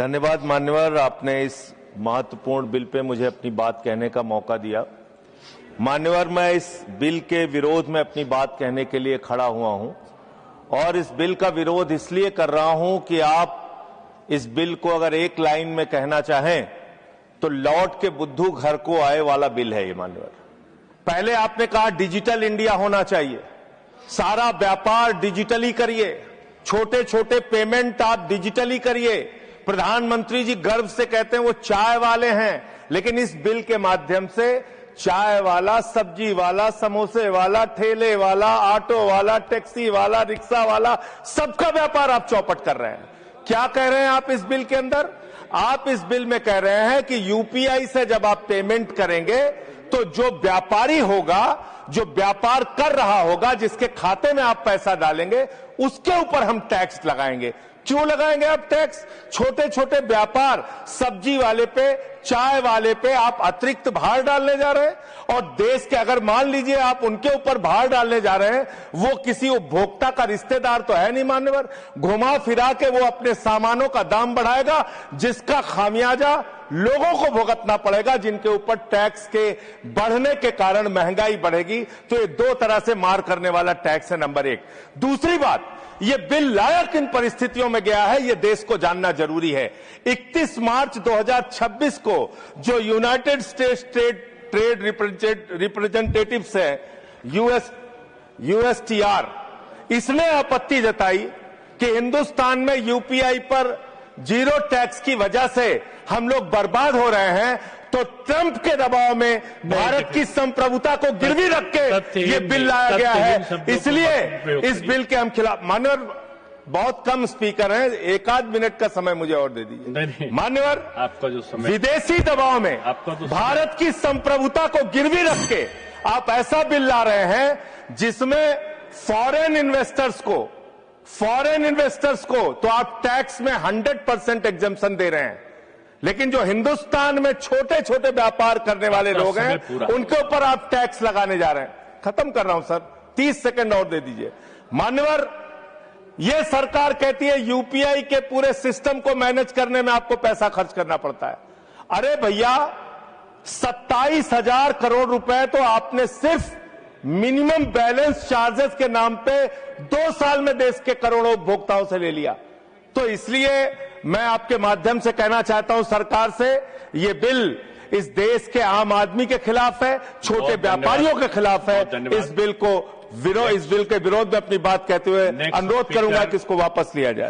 धन्यवाद मान्यवर, आपने इस महत्वपूर्ण बिल पे मुझे अपनी बात कहने का मौका दिया। मान्यवर, मैं इस बिल के विरोध में अपनी बात कहने के लिए खड़ा हुआ हूं और इस बिल का विरोध इसलिए कर रहा हूं कि आप इस बिल को अगर एक लाइन में कहना चाहें तो लौट के बुद्धू घर को आए वाला बिल है ये। मान्यवर, पहले आपने कहा डिजिटल इंडिया होना चाहिए, सारा व्यापार डिजिटली करिए, छोटे छोटे पेमेंट आप डिजिटली करिए। प्रधानमंत्री जी गर्व से कहते हैं वो चाय वाले हैं, लेकिन इस बिल के माध्यम से चाय वाला, सब्जी वाला, समोसे वाला, ठेले वाला, ऑटो वाला, टैक्सी वाला, रिक्शा वाला, सबका व्यापार आप चौपट कर रहे हैं। क्या कह रहे हैं आप इस बिल के अंदर? आप इस बिल में कह रहे हैं कि यूपीआई से जब आप पेमेंट करेंगे तो जो व्यापारी होगा, जो व्यापार कर रहा होगा, जिसके खाते में आप पैसा डालेंगे, उसके ऊपर हम टैक्स लगाएंगे। क्यों लगाएंगे आप टैक्स? छोटे छोटे व्यापार, सब्जी वाले पे, चाय वाले पे आप अतिरिक्त भार डालने जा रहे हैं। और देश के, अगर मान लीजिए आप उनके ऊपर भार डालने जा रहे हैं, वो किसी उपभोक्ता का रिश्तेदार तो है नहीं मान्यवर, घुमा फिरा के वो अपने सामानों का दाम बढ़ाएगा, जिसका खामियाजा लोगों को भुगतना पड़ेगा, जिनके ऊपर टैक्स के बढ़ने के कारण महंगाई बढ़ेगी। तो ये दो तरह से मार करने वाला टैक्स है, नंबर एक। दूसरी बात, ये बिल लाया किन परिस्थितियों में गया है, ये देश को जानना जरूरी है। 31 मार्च 2026 को जो यूनाइटेड स्टेट्स ट्रेड रिप्रेजेंटेटिव्स है, USTR, इसने आपत्ति जताई कि हिंदुस्तान में यूपीआई पर जीरो टैक्स की वजह से हम लोग बर्बाद हो रहे हैं। तो ट्रंप के दबाव में भारत की संप्रभुता को गिरवी रख के ये बिल लाया गया है, इसलिए इस बिल के हम खिलाफ। मान्यवर, बहुत कम स्पीकर हैं, एक आध मिनट का समय मुझे और दे दीजिए। मान्यवर, आपका जो समय, विदेशी दबाव में भारत की संप्रभुता को गिरवी रख के आप ऐसा बिल ला रहे हैं जिसमें फॉरेन इन्वेस्टर्स को तो आप टैक्स में 100% एग्जम्पशन दे रहे हैं, लेकिन जो हिंदुस्तान में छोटे छोटे व्यापार करने वाले लोग हैं उनके ऊपर आप टैक्स लगाने जा रहे हैं। खत्म कर रहा हूं सर, 30 सेकंड और दे दीजिए। मान्यवर, यह सरकार कहती है यूपीआई के पूरे सिस्टम को मैनेज करने में आपको पैसा खर्च करना पड़ता है। अरे भैया, 27,000 करोड़ रुपए तो आपने सिर्फ मिनिमम बैलेंस चार्जेस के नाम पे 2 साल में देश के करोड़ों उपभोक्ताओं से ले लिया। तो इसलिए मैं आपके माध्यम से कहना चाहता हूं सरकार से, ये बिल इस देश के आम आदमी के खिलाफ है, छोटे व्यापारियों के खिलाफ है। इस बिल के विरोध में अपनी बात कहते हुए अनुरोध करूंगा कि इसको वापस लिया जाए।